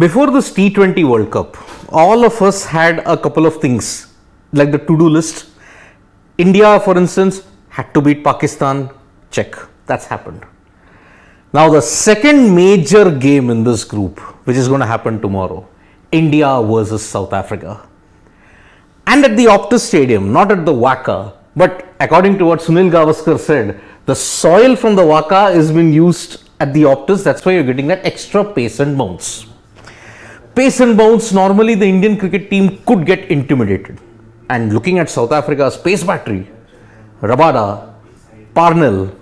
Before this T20 World Cup, all of us had a couple of things like the to-do list. India, for instance, had to beat Pakistan. Check. That's happened. Now, the second major game in this group, which is going to happen tomorrow, India versus South Africa. And at the Optus Stadium, not at the WACA, but according to what Sunil Gavaskar said, the soil from the WACA is being used at the Optus. That's why you're getting that extra pace and bounce. Pace and bounce, normally the Indian cricket team could get intimidated. And looking at South Africa's pace battery, Rabada, Parnell,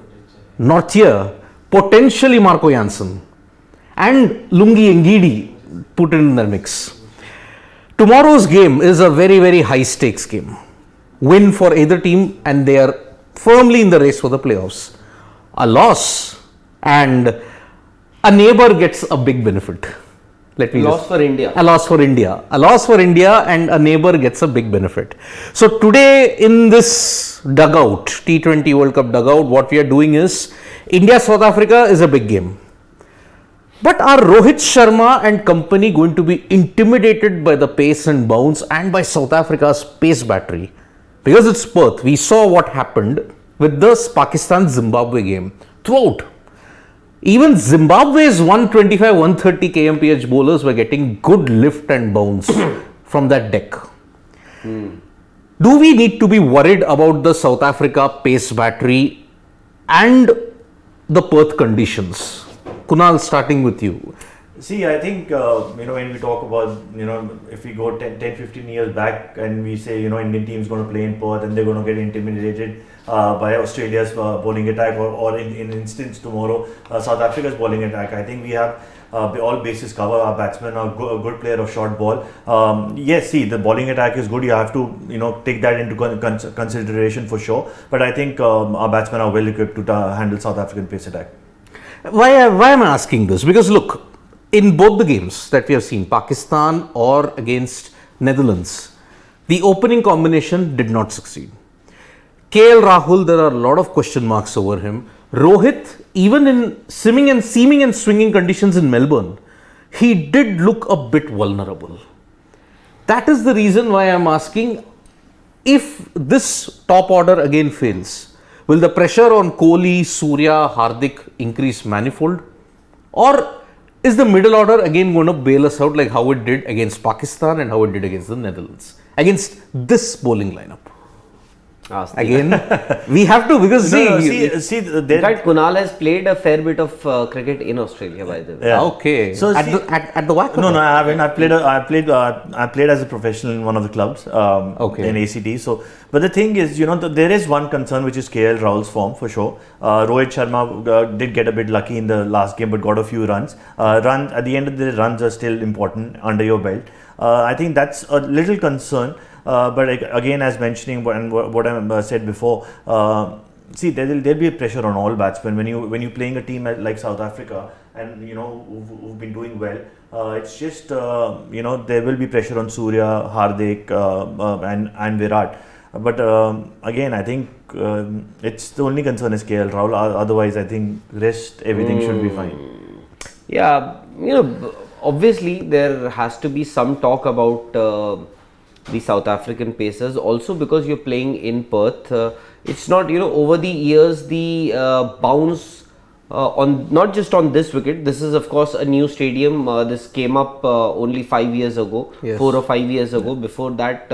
Northier, potentially Marco Jansen, and Lungi Ngidi put in the mix. Tomorrow's game is a very, very high stakes game. Win for either team and they are firmly in the race for the playoffs. A loss and a neighbor gets a big benefit. Loss for India. A loss for India. A loss for India and a neighbor gets a big benefit. So today in this dugout, T20 World Cup dugout, what we are doing is India-South Africa is a big game. But are Rohit Sharma and company going to be intimidated by the pace and bounce and by South Africa's pace battery? Because it's Perth. We saw what happened with the Pakistan-Zimbabwe game throughout. Even Zimbabwe's 125-130 kmph bowlers were getting good lift and bounce from that deck. Do we need to be worried about the South Africa pace battery and the Perth conditions? Kunal, starting with you. See, I think, when we talk about, if we go 10-15 years back and we say, Indian team is going to play in Perth and they're going to get intimidated by Australia's bowling attack or in instance tomorrow, South Africa's bowling attack. I think we have all bases covered. Our batsmen are a good player of short ball. Yes, see, the bowling attack is good. You have to, take that into consideration for sure. But I think our batsmen are well equipped to handle South African pace attack. Why am I asking this? Because look, in both the games that we have seen, Pakistan or against Netherlands, the opening combination did not succeed. KL Rahul, there are a lot of question marks over him. Rohit, even in seeming and swinging conditions in Melbourne, he did look a bit vulnerable. That is the reason why I am asking, if this top order again fails, will the pressure on Kohli, Surya, Hardik increase manifold? Or is the middle order again going to bail us out like how it did against Pakistan and how it did against the Netherlands? Against this bowling lineup. Again, we have to, because in fact, Kunal has played a fair bit of cricket in Australia, by the way. Yeah. Okay. So at the WACA? No, I haven't. I played as a professional in one of the clubs in ACT. So, but the thing is, there is one concern, which is KL Rahul's form for sure. Rohit Sharma did get a bit lucky in the last game, but got a few runs. At the end of the day, runs are still important under your belt. I think that's a little concern. But again, as mentioning what I said before, see, there'll be a pressure on all batsmen when you're playing a team like South Africa and who've been doing well. It's just there will be pressure on Surya, Hardik, and Virat. But again, I think it's the only concern is KL Rahul. Otherwise, I think rest everything should be fine. Yeah, obviously there has to be some talk about the South African pacers, also because you're playing in Perth. It's not, over the years the bounce on not just on this wicket. This is of course a new stadium. This came up only 5 years ago, yes. 4 or 5 years ago. Before that,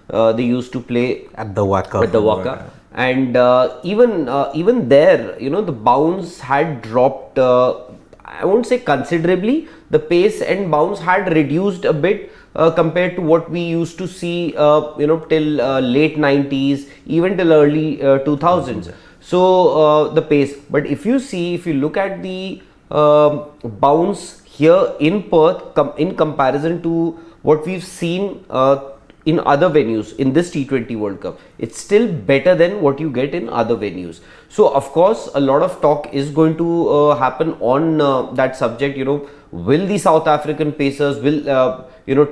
they used to play at the WACA. And even there, the bounce had dropped. I won't say considerably. The pace and bounce had reduced a bit. Compared to what we used to see, till late 90s, even till early 2000s. So the pace. But if you look at the bounce here in Perth, in comparison to what we've seen in other venues in this T20 World Cup, it's still better than what you get in other venues. So of course, a lot of talk is going to happen on that subject. Will the South African pacers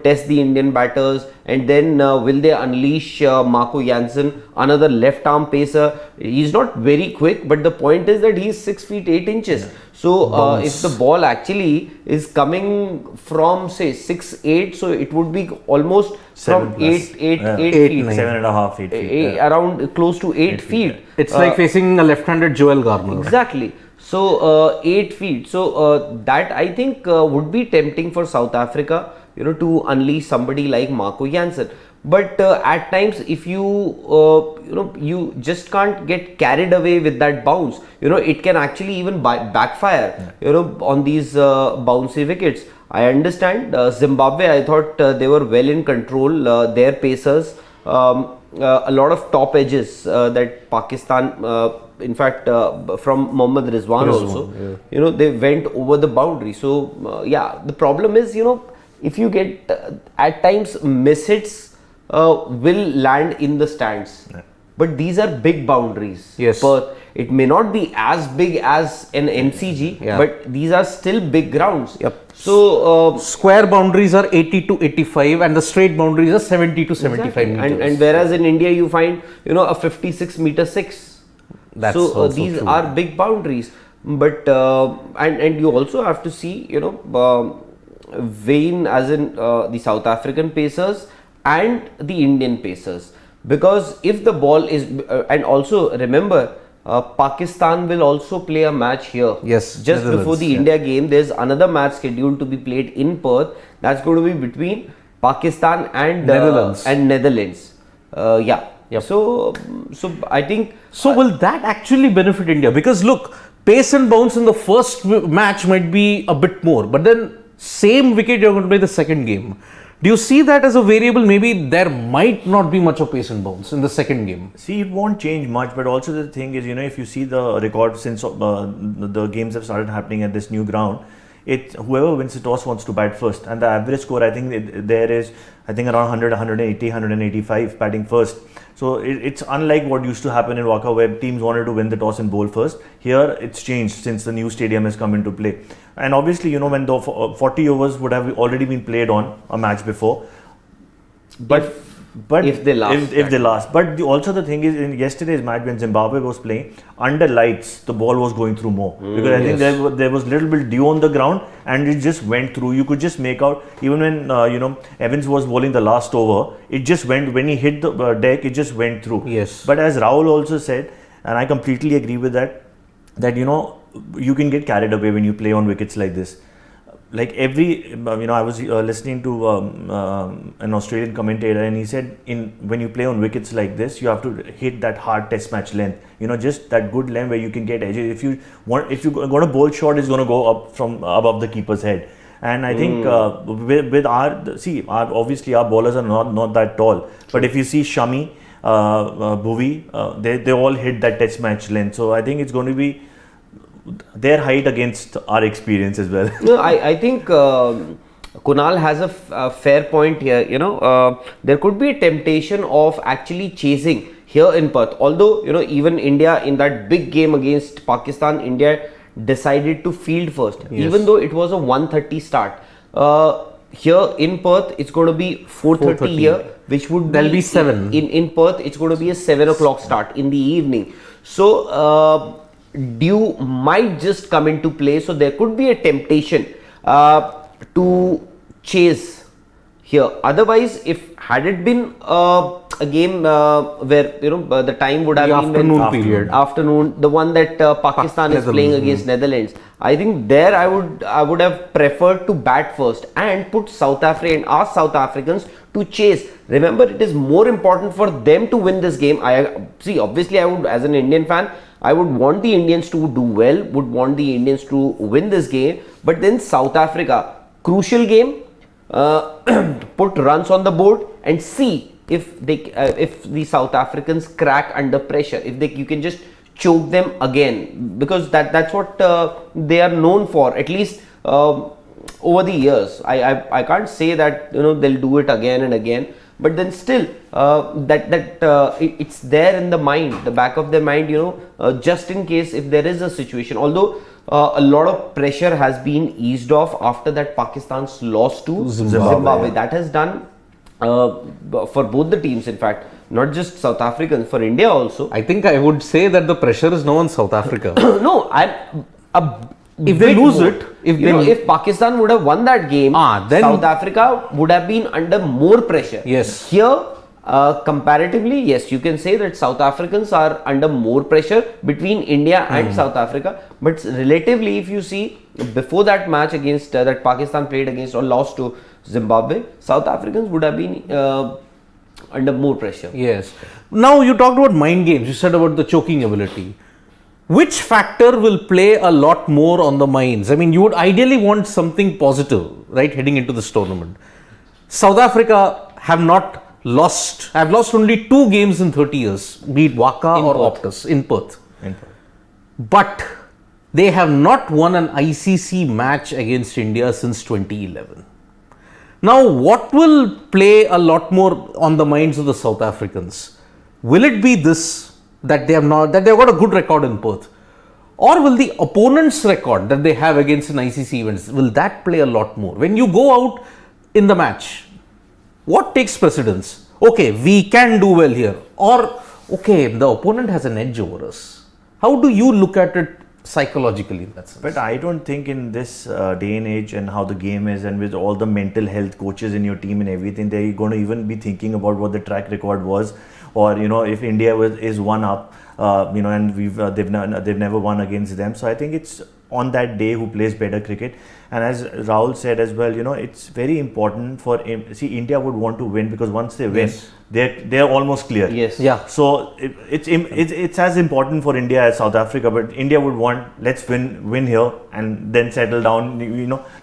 test the Indian batters, and then will they unleash Marco Jansen, another left arm pacer? He's not very quick, but the point is that he's 6 feet 8 inches. So if the ball actually is coming from say 6'8", so it would be almost from 8 feet, 7.5 feet, around close to 8 feet. It's like facing a left-handed Joel Garner. Exactly. So 8 feet. So that I think would be tempting for South Africa, to unleash somebody like Marco Jansen. But at times, if you just can't get carried away with that bounce. It can actually even backfire. On these bouncy wickets. I understand Zimbabwe. I thought they were well in control. Their pacers, a lot of top edges that Pakistan. In fact, from Mohammad Rizwan also, they went over the boundary. So the problem is, if you get at times miss hits will land in the stands. But these are big boundaries. Yes. Perth. It may not be as big as an MCG, but these are still big grounds. Yep. So square boundaries are 80 to 85 and the straight boundaries are 70 to 75 meters. And whereas in India you find a 56 meter 6. So these true. are big boundaries. But and you also have to see vein as in the South African pacers and the Indian pacers, because if the ball is and also remember Pakistan will also play a match here. Yes, Just before the India game, there's another match scheduled to be played in Perth. That's going to be between Pakistan and Netherlands. Yep. So I think. So will that actually benefit India? Because look, pace and bounce in the first match might be a bit more, but then same wicket you're going to play the second game. Do you see that as a variable? Maybe there might not be much of pace and bounce in the second game. See, it won't change much, but also the thing is, if you see the record since the games have started happening at this new ground, whoever wins the toss wants to bat first, and the average score I think there is around 100, 180, 185 batting first. So it's unlike what used to happen in Waka where teams wanted to win the toss and bowl first. Here it's changed since the new stadium has come into play. And obviously, when the 40 overs would have already been played on a match before. But if they last. But also the thing is, in yesterday's match when Zimbabwe was playing, under lights, the ball was going through more. Because I think there was little bit dew on the ground and it just went through. You could just make out, even when, Evans was bowling the last over, it just went, when he hit the deck, it just went through. Yes. But as Rahul also said, and I completely agree with that, you can get carried away when you play on wickets like this. Like I was listening to an Australian commentator, and he said, when you play on wickets like this, you have to hit that hard test match length. Just that good length where you can get edges. If you're going to bowl short, it's going to go up from above the keeper's head. And I think with obviously our bowlers are not that tall. But if you see Shami, Bhuvi, they all hit that test match length. So I think it's going to be their height against our experience as well. No, I think Kunal has a fair point here. There could be a temptation of actually chasing here in Perth. Although, even India in that big game against Pakistan, India decided to field first. Yes. Even though it was a 1:30 start. Here in Perth, it's going to be 4:30 here, which would be 7. In Perth, it's going to be a 7 o'clock start in the evening. So, dew might just come into play, so there could be a temptation to chase here. Otherwise, had it been a game where the time would have been afternoon, the one that Pakistan is playing against Netherlands, I think there I would have preferred to bat first and put South Africa and ask South Africans to chase. Remember, it is more important for them to win this game. Obviously, I would, as an Indian fan, I would want the Indians to do well, would want the Indians to win this game. But then South Africa, crucial game, put runs on the board and see if the South Africans crack under pressure. If you can just choke them again, because that's what they are known for, at least over the years. I can't say that they'll do it again and again. But then still, it's there in the mind, the back of their mind, just in case if there is a situation. Although a lot of pressure has been eased off after that Pakistan's loss to Zimbabwe. That has done for both the teams, in fact, not just South Africans, for India also. I think I would say that the pressure is now on South Africa. No, if they lose it, if Pakistan would have won that game, then South Africa would have been under more pressure. Yes. Here, comparatively, yes, you can say that South Africans are under more pressure between India and South Africa. But relatively, if you see, before that match against that Pakistan played against or lost to Zimbabwe, South Africans would have been under more pressure. Yes. Now you talked about mind games. You said about the choking ability. Which factor will play a lot more on the minds? I mean, you would ideally want something positive, right, heading into this tournament. South Africa have lost only 2 games in 30 years, be it Waka or Optus in Perth. But they have not won an ICC match against India since 2011. Now, what will play a lot more on the minds of the South Africans? Will it be this, that they've got a good record in Perth, or will the opponent's record that they have against an ICC events, will that play a lot more? When you go out in the match, what takes precedence? Okay, we can do well here, or okay, the opponent has an edge over us. How do you look at it psychologically in that sense? But I don't think in this day and age and how the game is, and with all the mental health coaches in your team and everything, they're going to even be thinking about what the track record was, or if India is one up, and they've never won against them. So I think it's on that day who plays better cricket. And as Rahul said as well, it's very important for him. See, India would want to win, because once they win, they're almost clear. Yes. Yeah. So it's as important for India as South Africa, but India would want, let's win here and then settle down.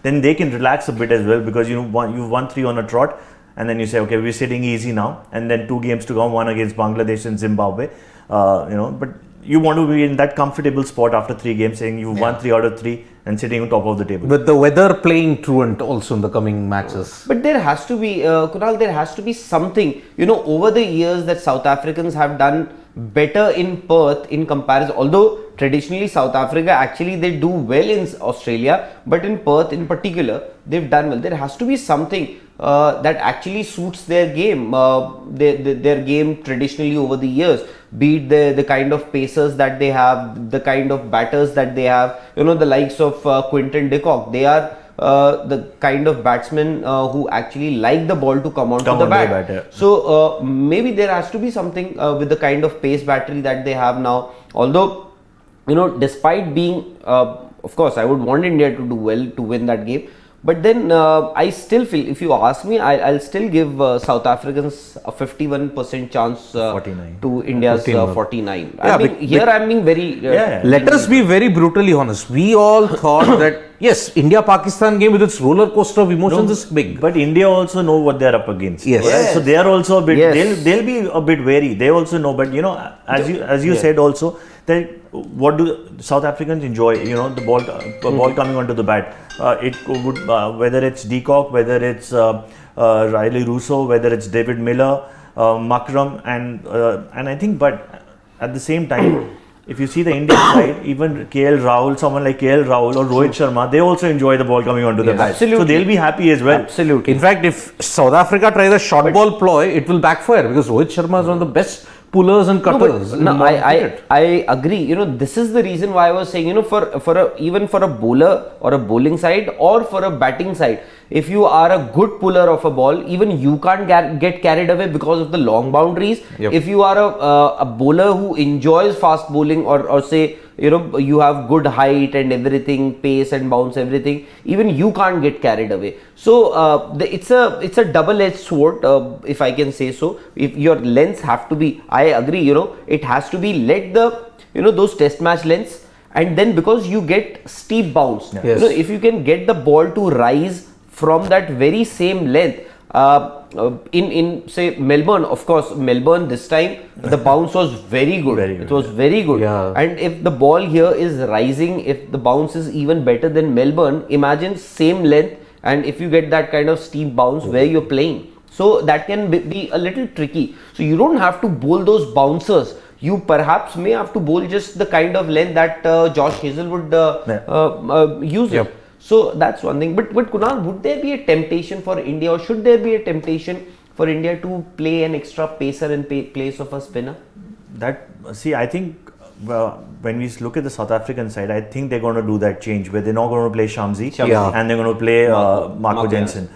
Then they can relax a bit as well, because you've won 3 on a trot, and then you say, okay, we're sitting easy now, and then 2 games to come, one against Bangladesh and Zimbabwe. But you want to be in that comfortable spot after 3 games, saying you've won 3 out of 3 and sitting on top of the table. With the weather playing truant also in the coming matches. But there has to be, Kunal, there has to be something, over the years that South Africans have done better in Perth in comparison. Although traditionally South Africa, actually they do well in Australia, but in Perth in particular, they've done well. There has to be something that actually suits their game, their game traditionally over the years, be it the kind of pacers that they have, the kind of batters that they have, the likes of Quinton de Kock. They are the kind of batsmen who actually like the ball to come onto the bat. So maybe there has to be something with the kind of pace battery that they have now. Although, despite being, of course, I would want India to do well to win that game. But then I still feel, if you ask me, I'll still give South Africans a 51% chance to India's 49. I'm being very... Let us be very brutally honest. We all thought that, yes, India-Pakistan game with its roller coaster of emotions is big. But India also know what they're up against. Yes. Right? So they are also a bit, they'll be a bit wary. They also know, but as you said also, that what do South Africans enjoy? The ball coming onto the bat. It would whether it's de Kock, whether it's Riley Russo, whether it's David Miller, Makram, and I think. But at the same time, if you see the Indian side, even someone like KL Rahul or Rohit Sharma, they also enjoy the ball coming onto the bat. Absolutely. So they'll be happy as well. Absolutely. In fact, if South Africa tries a short ball ploy, it will backfire, because Rohit Sharma is one of the best pullers and cutters. I agree. This is the reason why I was saying, even for a bowler or a bowling side or for a batting side, if you are a good puller of a ball, even you can't get carried away because of the long boundaries. Yep. If you are a bowler who enjoys fast bowling, or say, you have good height and everything, pace and bounce, everything, even you can't get carried away. So it's a double-edged sword, if I can say so. If your lengths have to be, I agree, it has to be those test match lengths, and then because you get steep bounce, Yes. if you can get the ball to rise from that very same length. In say Melbourne, of course, Melbourne this time the bounce was very good. It was very good. Yeah. And if the ball here is rising, if the bounce is even better than Melbourne, imagine same length, and if you get that kind of steep bounce where you're playing, so that can be a little tricky. So you don't have to bowl those bouncers. you perhaps may have to bowl just the kind of length that Josh Hazelwood uses. Yep. So that's one thing. But Kunal, would there be a temptation for India, or should there be a temptation for India to play an extra pacer in place of a spinner? I think when we look at the South African side, I think they're going to do that change where they're not going to play Shamsi and they're going to play Marco Jensen.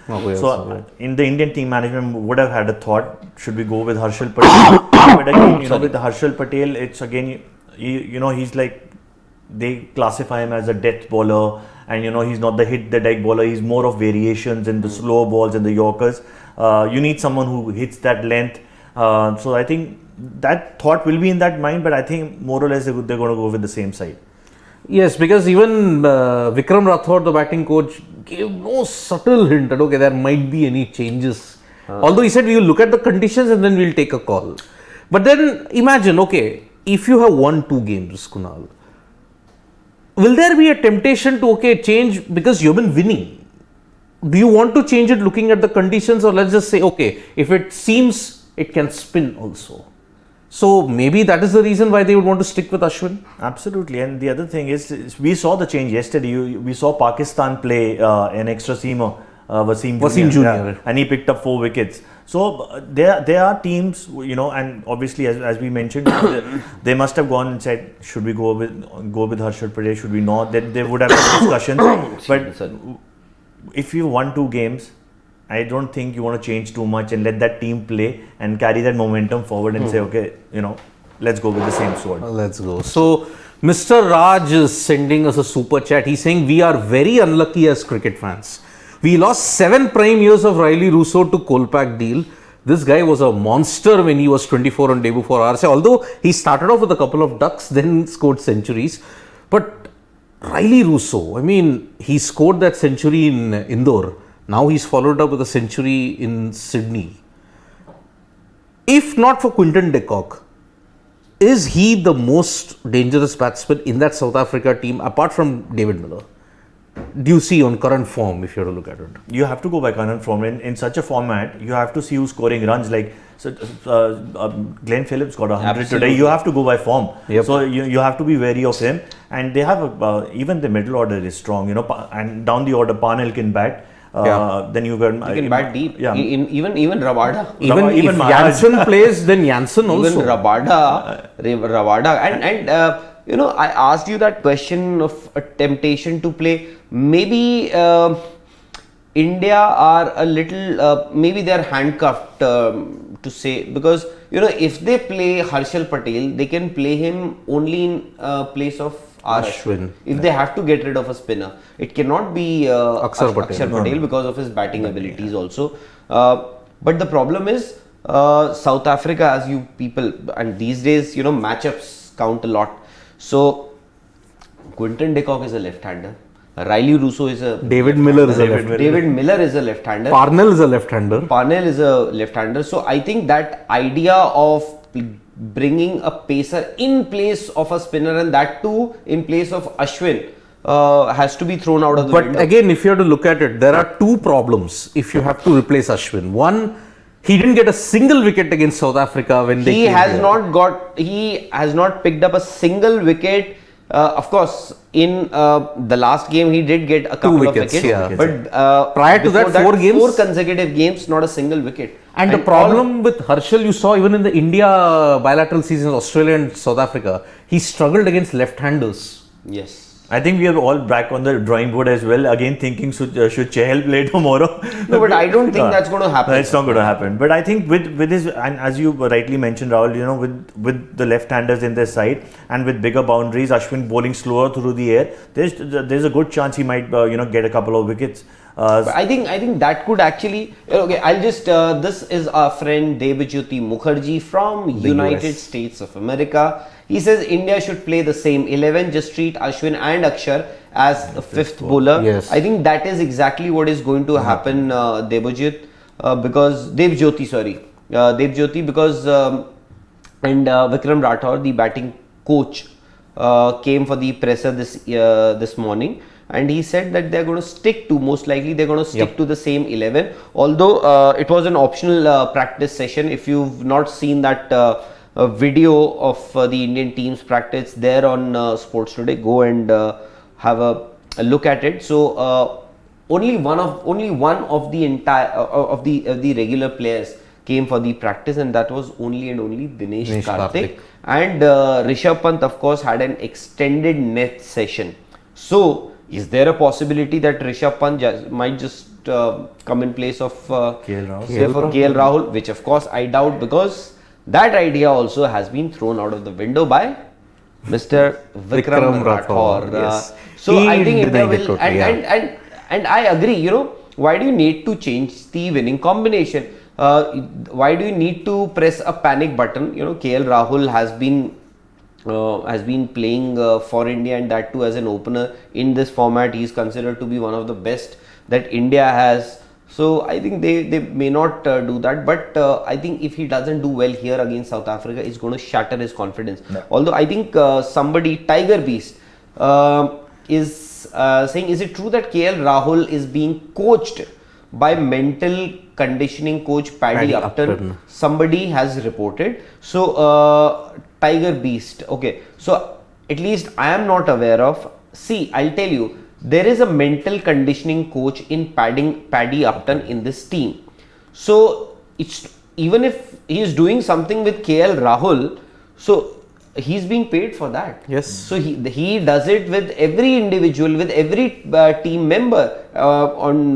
In the Indian team management would have had a thought, should we go with Harshal Patel? But again, with the Harshal Patel, it's again, he's like, they classify him as a death bowler, and he's not the hit the deck bowler, he's more of variations in the slow balls and the Yorkers. You need someone who hits that length. So I think that thought will be in that mind, but I think more or less they're going to go with the same side. Yes, because even Vikram Rathod, the batting coach, gave no subtle hint that there might be any changes. Although he said we will look at the conditions and then we'll take a call. But then imagine, if you have won 2 games, Kunal, will there be a temptation to change because you've been winning? Do you want to change it looking at the conditions, or let's just say, if it seems it can spin also? So maybe that is the reason why they would want to stick with Ashwin. Absolutely, and the other thing is we saw the change yesterday. We saw Pakistan play an extra seamer, Wasim Jr. And he picked up 4 wickets. So there are teams, and obviously as we mentioned, they must have gone and said, should we go with Harshal Patel? Should we not? Then they would have discussions. But if you won 2 games, I don't think you want to change too much and let that team play and carry that momentum forward and say, let's go with the same sword. Let's go. So, Mr. Raj is sending us a super chat. He's saying, we are very unlucky as cricket fans. We lost 7 prime years of Riley Russo to Kolpak deal. This guy was a monster when he was 24 on debut for RSA. Although he started off with a couple of ducks, then scored centuries. But Riley Russo, he scored that century in Indore. Now he's followed up with a century in Sydney. If not for Quinton de Kock, is he the most dangerous batsman in that South Africa team apart from David Miller? Do you see on current form, if you have to look at it? You have to go by current form. In such a format, you have to see who's scoring runs. Like Glenn Phillips got 100 today. You have to go by form. Yep. So you have to be wary of him. And they have even the middle order is strong. And down the order, Parnell can bat. Then you can bat deep. Yeah. Even Rabada. Even if Jansen plays, then Jansen also. Even Rabada. And I asked you that question of a temptation to play. Maybe India are a little, maybe they are handcuffed to say, because if they play Harshal Patel, they can play him only in place of Ashwin. If they have to get rid of a spinner, it cannot be Akshar Patel because of his batting abilities also. But the problem is South Africa, as you people, and these days matchups count a lot. So Quinton de Kock is a left-hander. Riley Russo is a David Miller is a left-hander. David Miller is a left-hander. Parnell is a left-hander. Parnell is a left-hander. So I think that idea of bringing a pacer in place of a spinner, and that too in place of Ashwin, has to be thrown out of the window. But again, if you have to look at it, there are 2 problems if you have to replace Ashwin. One, he didn't get a single wicket against South Africa when they came here. He has not picked up a single wicket. Of course, in the last game he did get a couple of wickets. But prior to that, 4 games, 4 consecutive games, not a single wicket. And the problem with Harshal, you saw even in the India bilateral seasons, Australia and South Africa, he struggled against left-handers. Yes. I think we are all back on the drawing board as well. Again, thinking should Chahal play tomorrow? No, but I don't think that's going to happen. No, it's not going to happen. But I think with his, and as you rightly mentioned, Rahul, with the left-handers in their side and with bigger boundaries, Ashwin bowling slower through the air, there's a good chance he might get a couple of wickets. But I think that could actually, I'll just, this is our friend Debajyoti Mukherjee from United States of America. He says India should play the same 11, just treat Ashwin and Akshar as the 5th bowler. Yes. I think that is exactly what is going to happen, Debajyoti, because and Vikram Rathod, the batting coach, came for the presser this morning. And he said that they're going to stick to, most likely they're going to stick to the same 11. Although it was an optional practice session. If you've not seen that a video of the Indian team's practice there on Sports Today. Go and have a look at it. So only one of the entire of the regular players came for the practice, and that was only Dinesh Karthik. And Rishabh Pant, of course, had an extended net session. So is there a possibility that Rishabh Pant might just come in place of KL Rahul, which of course I doubt, because that idea also has been thrown out of the window by Mr. Vikram Rathore. Yes. So He I think India will, totally, and I agree, why do you need to change the winning combination? Why do you need to press a panic button? KL Rahul has been playing for India, and that too as an opener in this format. He is considered to be one of the best that India has. So I think they may not do that, but I think if he doesn't do well here against South Africa, it's going to shatter his confidence. Yeah. Although I think somebody, Tiger Beast, is saying, is it true that KL Rahul is being coached by mental conditioning coach Paddy Upton? Somebody has reported. So Tiger Beast, okay, so at least I am not aware of. See, I'll tell you, there is a mental conditioning coach in Paddy Upton in this team. So it's, even if he is doing something with KL Rahul, so he's being paid for that. Yes. So he does it with every individual, with every team member on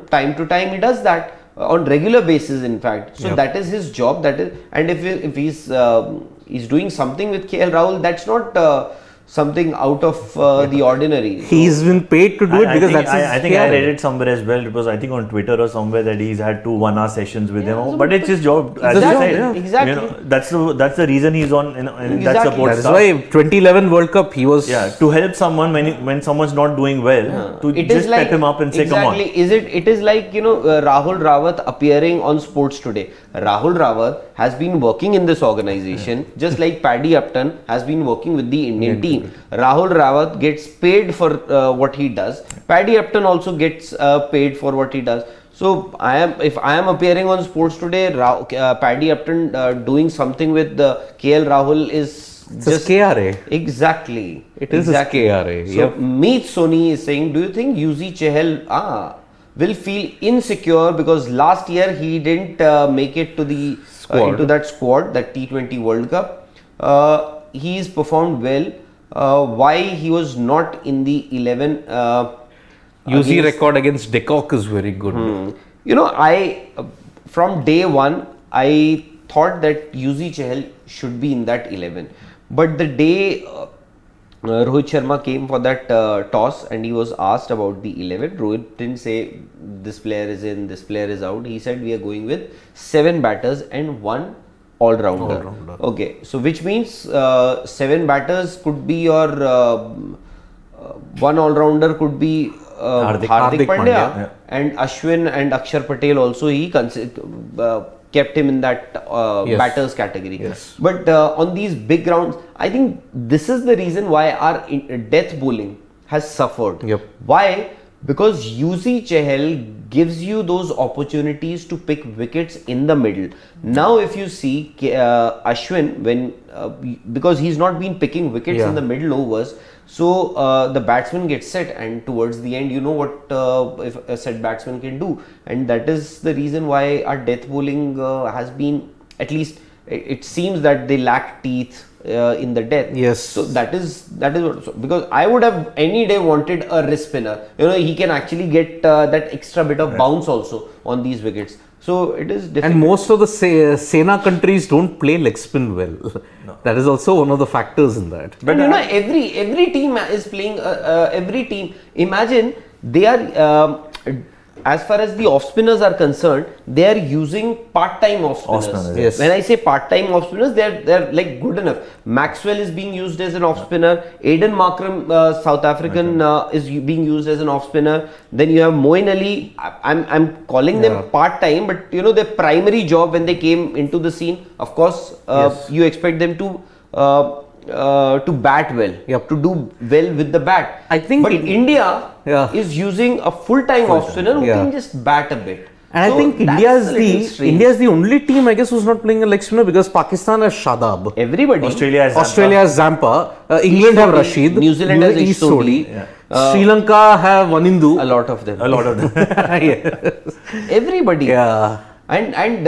time to time. He does that on regular basis, in fact. So that is his job. That is, and if he's doing something with KL Rahul, that's not something out of the ordinary. He's been paid to do it because that's his I think I read it somewhere as well. It was, I think, on Twitter or somewhere, that he's had 2 1-hour sessions with him. So but it's his job. As exactly, you said, exactly. That's the reason he's on in that support That is staff. why 2011 World Cup he was to help someone when someone's not doing well, to it just like, pep him up and say, come on. It is like Rahul Rawat appearing on Sports Today. Rahul Rawat has been working in this organization just like Paddy Upton has been working with the Indian team. Rahul Rawat gets paid for what he does. Paddy Upton also gets paid for what he does. So if I am appearing on Sports Today, Paddy Upton doing something with KL Rahul is just KRA. Exactly. It is a KRA. So Meet Soni is saying, do you think Yuzi Chahal will feel insecure because last year he didn't make it to the into that squad, that T20 World Cup? He's performed well. Why he was not in the 11? Yuzi record against De Kock is very good. I from day one I thought that Yuzi Chahal should be in that 11, but the day Rohit Sharma came for that toss and he was asked about the 11, Rohit didn't say this player is in, this player is out. He said we are going with 7 batters and 1 all-rounder. Okay, so which means 7 batters could be your 1 all-rounder could be Hardik Pandya, and Ashwin and Akshar Patel also he kept him in that batters category. Yes. But on these big grounds, I think this is the reason why our death bowling has suffered. Why? Because Yuzi Chahal gives you those opportunities to pick wickets in the middle. Now if you see Ashwin, because he's not been picking wickets in the middle overs, so the batsman gets set, and towards the end, you know what if a set batsman can do, and that is the reason why our death bowling has been, at least it seems that they lack teeth in the death. Yes. So that is what, because I would have any day wanted a wrist spinner. He can actually get that extra bit of bounce also on these wickets. So it is difficult. And most of the Sena countries don't play leg spin well. No. That is also one of the factors in that. But every team is playing. Every team. Imagine they are. As far as the off spinners are concerned, they are using part-time off spinners. Yes. When I say part-time off spinners, they're like good enough. Maxwell is being used as an off spinner. Aiden Markram, South African, is being used as an off spinner. Then you have Moeen Ali. I'm calling them part-time, but their primary job when they came into the scene, of course, you expect them to bat well, to do well with the bat. I think India is using a full-time off spinner who can just bat a bit. And So I think that's a little strange. India is the only team, I guess, who's not playing a leg spinner, because Pakistan has Shadab, Everybody. Australia has Zampa, England have Rashid, New Zealand has East Sodhi. Sri Lanka have Vanindu. A lot of them. Yes. Everybody. Yeah. And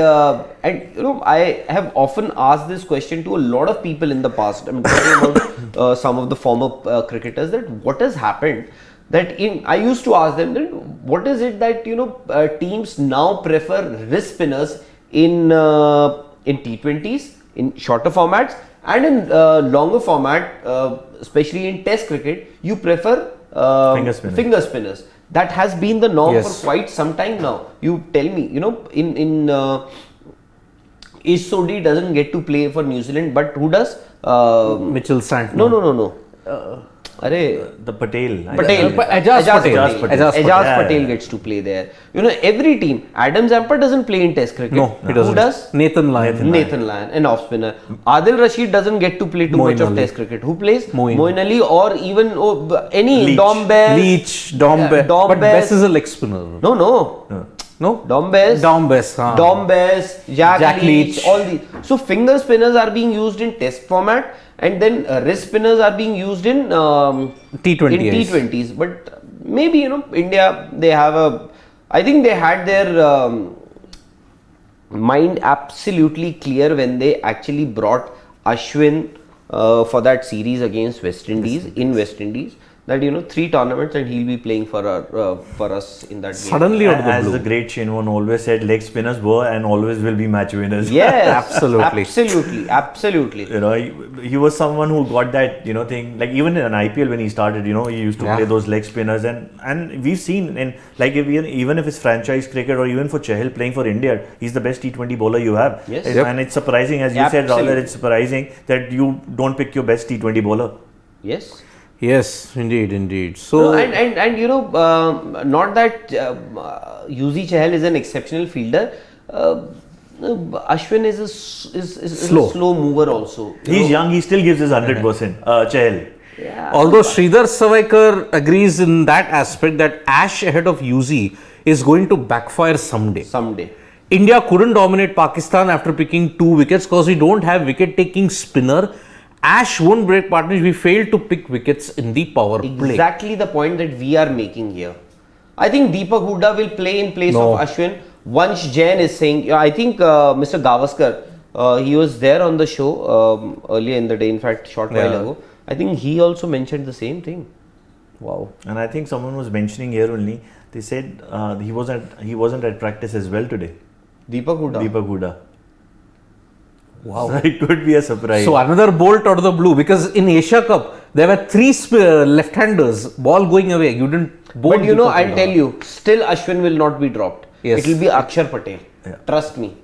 you know, I have often asked this question to a lot of people in the past. I'm talking about some of the former cricketers, that what has happened. That I used to ask them that what is it that, you know, teams now prefer wrist spinners in T20s, in shorter formats, and in longer format, especially in Test cricket, you prefer finger spinners. That has been the norm for quite some time now. You tell me, you know, in Ish Sodhi doesn't get to play for New Zealand, but who does? Mitchell Sant. No. The Patel. Ajaz Patel gets to play there. You know, every team. Adam Zampa doesn't play in Test cricket. No, he doesn't. Who does? Nathan Lyon, an off spinner. Adil Rashid doesn't get to play too much of Test cricket. Who plays? Moeen Ali, or even any Leach. Dom Bess. Leach, Dom Bess. But Bess is a leg spinner. No. Dom Bess, Jack Leach, all these. So finger spinners are being used in Test format, and then wrist spinners are being used in T20s. But maybe, you know, India, they have I think they had their mind absolutely clear when they actually brought Ashwin for that series against West Indies. That, you know, 3 tournaments and he'll be playing for us in that game. Suddenly out of the As blue. the great Shinwon always said, leg spinners were and always will be match winners. Yes, absolutely. You know, he was someone who got that, you know, thing. Like even in an IPL when he started, you know, he used to play those leg spinners, and we've seen in, like, even if it's franchise cricket or even for Chahal playing for India, he's the best T20 bowler you have. Yes. And it's surprising, as you said, Rahul, it's surprising that you don't pick your best T20 bowler. Yes, indeed. So and you know, not that Yuzi Chahal is an exceptional fielder. Ashwin is a slow mover also. He's young. He still gives his 100%. Chahal. Yeah. Although Sridhar Savaikar agrees in that aspect that Ash ahead of Yuzi is going to backfire someday. India couldn't dominate Pakistan after picking 2 wickets because we don't have wicket-taking spinner. Ash won't break partners. We failed to pick wickets in the power play. Exactly the point that we are making here. I think Deepak Hooda will play in place of Ashwin. Vansh Jain is saying, I think Mr. Gavaskar, he was there on the show earlier in the day, in fact, short while ago. I think he also mentioned the same thing. Wow. And I think someone was mentioning here only, they said he wasn't at practice as well today. Deepak Hooda. Wow. So it could be a surprise. So another bolt out of the blue, because in Asia Cup, there were 3 left-handers, ball going away. You didn't bowl. But you know, I'll tell you, still Ashwin will not be dropped. Yes. It will be Akshar Patel. Yeah. Trust me.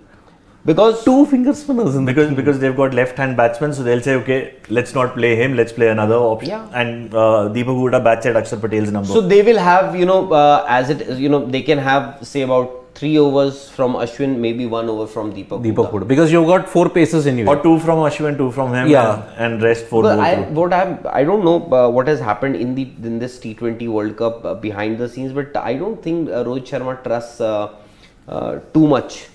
Because 2 finger spinners in because they've got left-hand batsmen, so they'll say, okay, let's not play him, let's play another option. Yeah. And Deepak Hooda bats at Akshar Patel's number. So they will have, you know, as it is, you know, they can have, say, about 3 overs from Ashwin, maybe 1 over from Deepak Hooda. Because you've got 4 paces anyway. Or 2 from Ashwin, 2 from him, and rest 4 more. I don't know what has happened in this T20 World Cup behind the scenes, but I don't think Rohit Sharma trusts too much.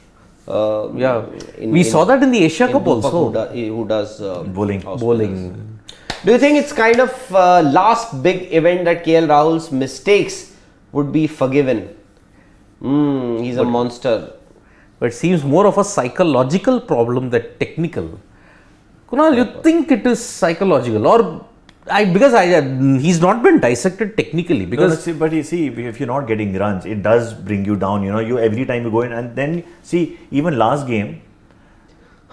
We saw that in the Asia Cup also. Who does bowling. Do you think it's kind of last big event that KL Rahul's mistakes would be forgiven? He's a monster. But it seems more of a psychological problem than technical. Kunal, you think it is psychological, or he's not been dissected technically, because but you see, if you're not getting runs, it does bring you down. You know, you every time you go in, and then see, even last game,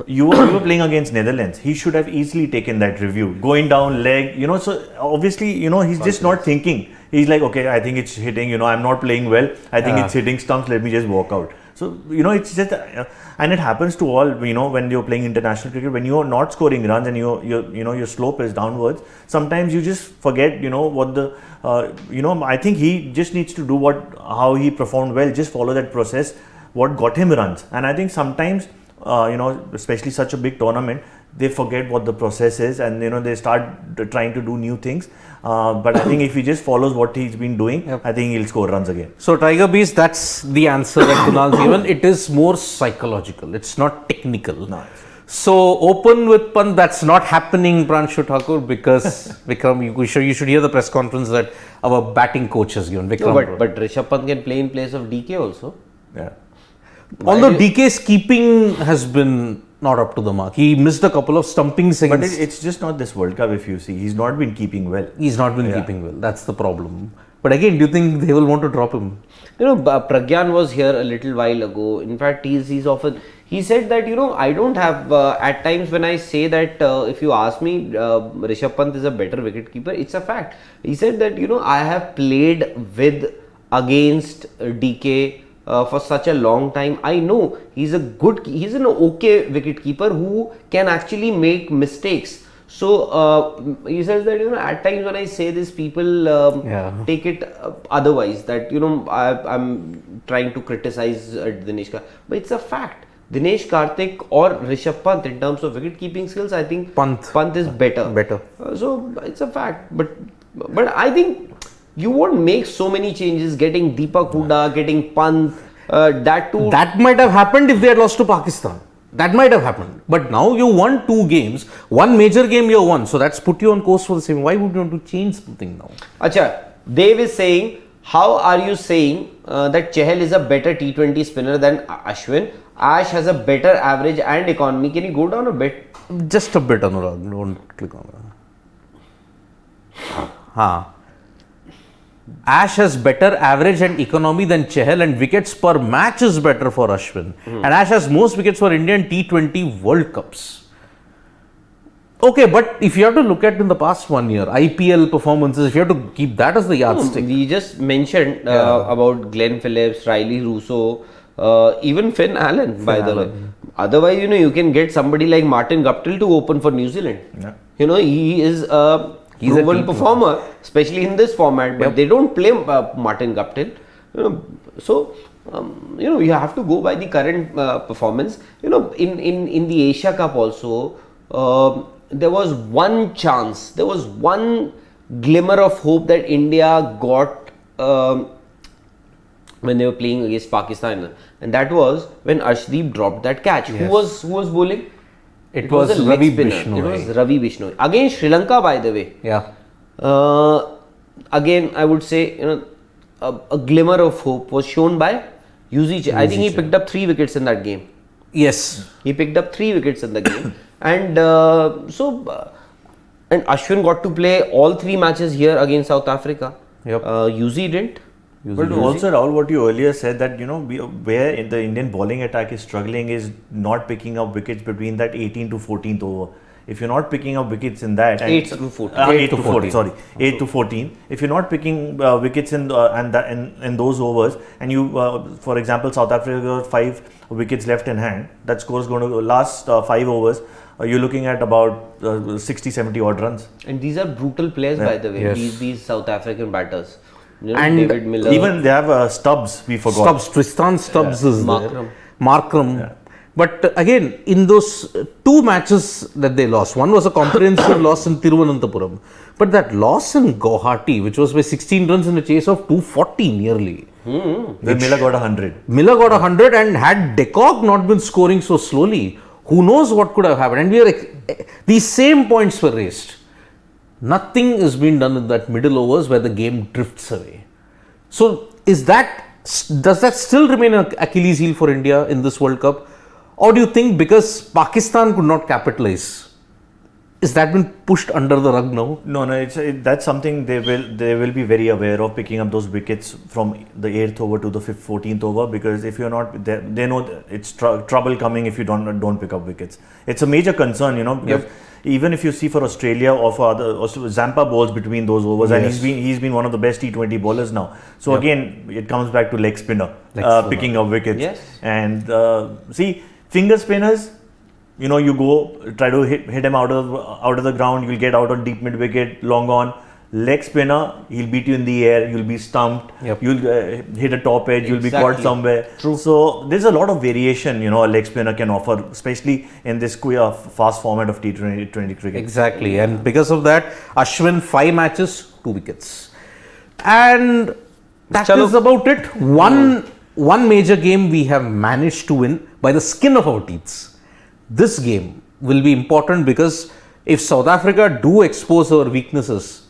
you were playing against Netherlands. He should have easily taken that review, going down leg. You know, so obviously, you know, he's just not thinking. He's like, okay, I think it's hitting. You know, I'm not playing well. I think it's hitting stumps. Let me just walk out. So, you know, it's just, and it happens to all, you know, when you're playing international cricket, when you're not scoring runs and your slope is downwards, sometimes you just forget, you know, what the, I think he just needs to do how he performed well, just follow that process, what got him runs. And I think sometimes especially such a big tournament, they forget what the process is, and they start trying to do new things. But I think if he just follows what he's been doing, I think he'll score runs again. So Tiger Beast, that's the answer that Kunal's given. It is more psychological. It's not technical. No. So open with Pant, that's not happening, Pranshu Thakur, because Vikram, you should hear the press conference that our batting coach has given. Vikram, No, but Rishabh Pant can play in place of DK also. Yeah. Although DK's keeping has been not up to the mark. He missed a couple of stumpings But against. it's just not this World Cup. If you see, he's not been keeping well. He's not been keeping well. That's the problem. But again, do you think they will want to drop him? Pragyan was here a little while ago. In fact, he's often. He said that, I don't have, at times when I say that, if you ask me, Rishabh Pant is a better wicketkeeper, it's a fact. He said that, I have played against DK for such a long time. I know he's an okay wicketkeeper who can actually make mistakes. So, he says that, at times when I say this, people take it otherwise, that, I'm trying to criticize Dinesh Karthik. But it's a fact. Dinesh Karthik or Rishabh Pant, in terms of wicket keeping skills, I think Pant is better. So it's a fact. But I think you won't make so many changes, getting Deepak Hooda, getting Pant, that too. That might have happened if they had lost to Pakistan. That might have happened. But now you won 2 games, one major game you won. So that's put you on course for the same. Why would you want to change something now? Acha, Dave is saying, how are you saying that Chahal is a better T20 spinner than Ashwin? Ash has a better average and economy. Can you go down a bit? Just a bit, Anurag. Don't click on that. Ash has better average and economy than Chahal, and wickets per match is better for Ashwin. And Ash has most wickets for India in T20 World Cups. Okay, but if you have to look at in the past 1 year, IPL performances, if you have to keep that as the yardstick. We just mentioned about Glenn Phillips, Riley Russo, even Finn Allen, by the way. Otherwise, you can get somebody like Martin Guptill to open for New Zealand. Yeah. He is a proven performer, especially in this format, but they don't play Martin Guptill. So, you have to go by the current performance. In the Asia Cup also, there was one chance, there was one glimmer of hope that India got when they were playing against Pakistan, and that was when Arshdeep dropped that catch. Yes. Who was bowling? It was a leg Ravi spinner. Bishnoi. It was Ravi Bishnoi against Sri Lanka, by the way. Yeah. Again, I would say a glimmer of hope was shown by Yuzi. I think he picked up 3 wickets in that game. Yes. He picked up 3 wickets in the game, and and Ashwin got to play all 3 matches here against South Africa. Yuzi didn't. But also, Rahul, what you earlier said that where the Indian bowling attack is struggling is not picking up wickets between that 18th to 14th over. If you're not picking up wickets in that, 8 to 14. 8 to 14. Sorry, 8 to 14. If you're not picking wickets in those overs, and you, for example, South Africa got 5 wickets left in hand, that score is going to last 5 overs. You're looking at about 60-70 odd runs. And these are brutal players, by the way. Yes. These South African batters. And David Miller. Even they have Stubbs, we forgot. Tristan Stubbs is Markram. there. Markram. But again, in those 2 matches that they lost, one was a comprehensive loss in Thiruvananthapuram. But that loss in Guwahati, which was by 16 runs in a chase of 240 nearly. Then Miller got 100. Miller got 100, and had De Kock not been scoring so slowly, who knows what could have happened. And these same points were raised. Nothing is being done in that middle overs where the game drifts away. So, does that still remain an Achilles heel for India in this World Cup? Or do you think because Pakistan could not capitalize, is that been pushed under the rug now? No, that's something they will be very aware of, picking up those wickets from the 8th over to the 14th over, because if you're not, they know it's trouble coming if you don't pick up wickets. It's a major concern, because even if you see for Australia or for Zampa bowls between those overs, and he's been one of the best T20 bowlers now. So again, it comes back to leg spinner, picking up wickets. Yes. And see, finger spinners, you go try to hit him out of the ground. You'll get out on deep mid wicket, long on. leg spinner, he'll beat you in the air, you'll be stumped, you'll hit a top edge, you'll be caught somewhere. True. So there's a lot of variation, a leg spinner can offer, especially in this fast format of T20 cricket. Exactly, and because of that, Ashwin 5 matches, 2 wickets. And that is about it. One major game we have managed to win by the skin of our teeth. This game will be important because if South Africa do expose our weaknesses,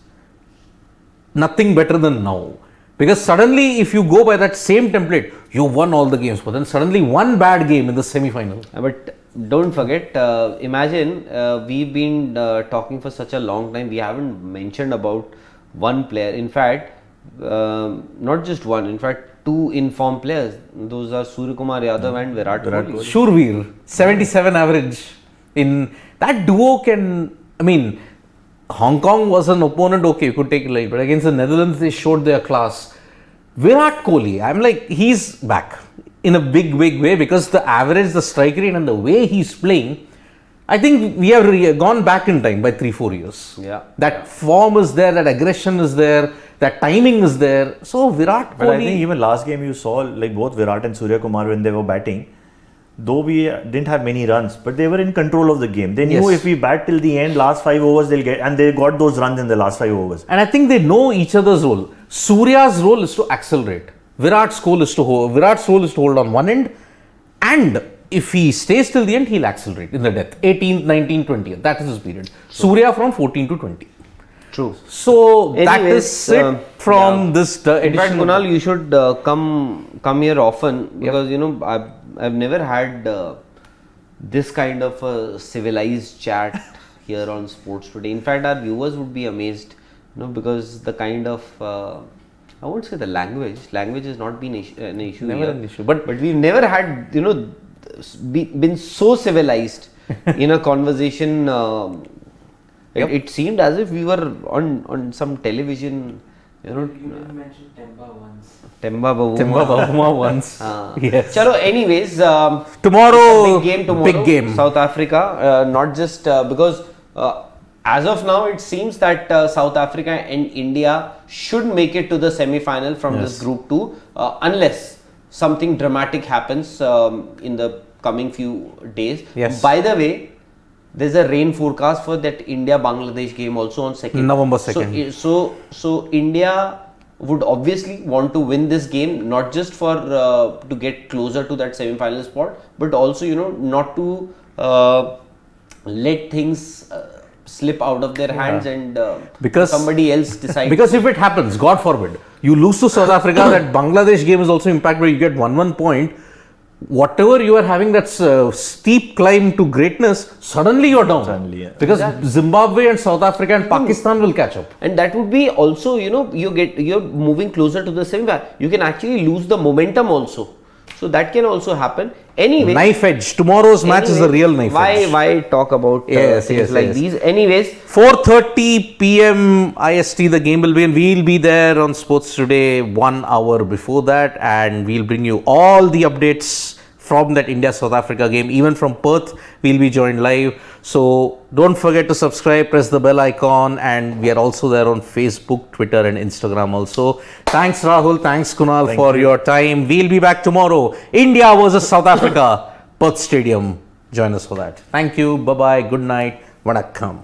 nothing better than now. Because suddenly, if you go by that same template, you won all the games, but then suddenly one bad game in the semi-final. But don't forget, imagine we've been talking for such a long time, we haven't mentioned about one player. In fact, not just one, in fact, 2 informed players. Those are Suryakumar Yadav and Virat Kohli. Shurveer, 77 average. In that duo Hong Kong was an opponent, okay, you could take it light, but against the Netherlands, they showed their class. Virat Kohli, I'm like, he's back in a big way because the average, the strike rate, and the way he's playing, I think we have gone back in time by 3-4 years. That form is there, that aggression is there, that timing is there. So Virat Kohli. But I think even last game you saw like both Virat and Suryakumar when they were batting, though we didn't have many runs, but they were in control of the game. They knew if we bat till the end, last 5 overs they'll get, and they got those runs in the last 5 overs. And I think they know each other's role. Surya's role is to accelerate. Virat's role is to hold on one end, and if he stays till the end, he'll accelerate in the death. 18th, 19th, 20th. That is his period. Surya from 14 to 20. True. So that is it from this edition. In fact, Kunal, you should come here often because I've never had this kind of a civilized chat here on Sports Today. In fact, our viewers would be amazed, because the kind of I won't say the language is not been an issue. Never here. an issue, but we've never had been so civilized in a conversation. It seemed as if we were on some television. You didn't mention Temba once. Temba Bavuma once. Yes. Chalo, anyways, tomorrow, big game tomorrow. Big game. South Africa, not just because as of now it seems that South Africa and India should make it to the semi-final from this group 2 unless something dramatic happens in the coming few days. Yes. By the way, there's a rain forecast for that India-Bangladesh game also on 2nd. November 2nd. So India would obviously want to win this game, not just for to get closer to that semi-final spot, but also not to let things slip out of their hands and because somebody else decides. Because if it happens, God forbid, you lose to South Africa, that Bangladesh game is also impacted where you get 1 point. Whatever you are having, that steep climb to greatness, suddenly you're down. Suddenly, because Zimbabwe and South Africa and Pakistan will catch up. And that would be also, you're moving closer to the semi-final. You can actually lose the momentum also. So that can also happen. Anyway, knife edge. Tomorrow's match is a real knife edge. Why talk about things like these? Anyways, 4:30 p.m. IST the game will be, and we'll be there on Sports Today 1 hour before that, and we'll bring you all the updates from that India-South Africa game. Even from Perth, we'll be joined live. So don't forget to subscribe, press the bell icon, and we are also there on Facebook, Twitter, and Instagram also. Thanks Rahul, thanks Kunal for your time. We'll be back tomorrow. India versus South Africa, Perth Stadium. Join us for that. Thank you. Bye bye. Good night. Vanakkam.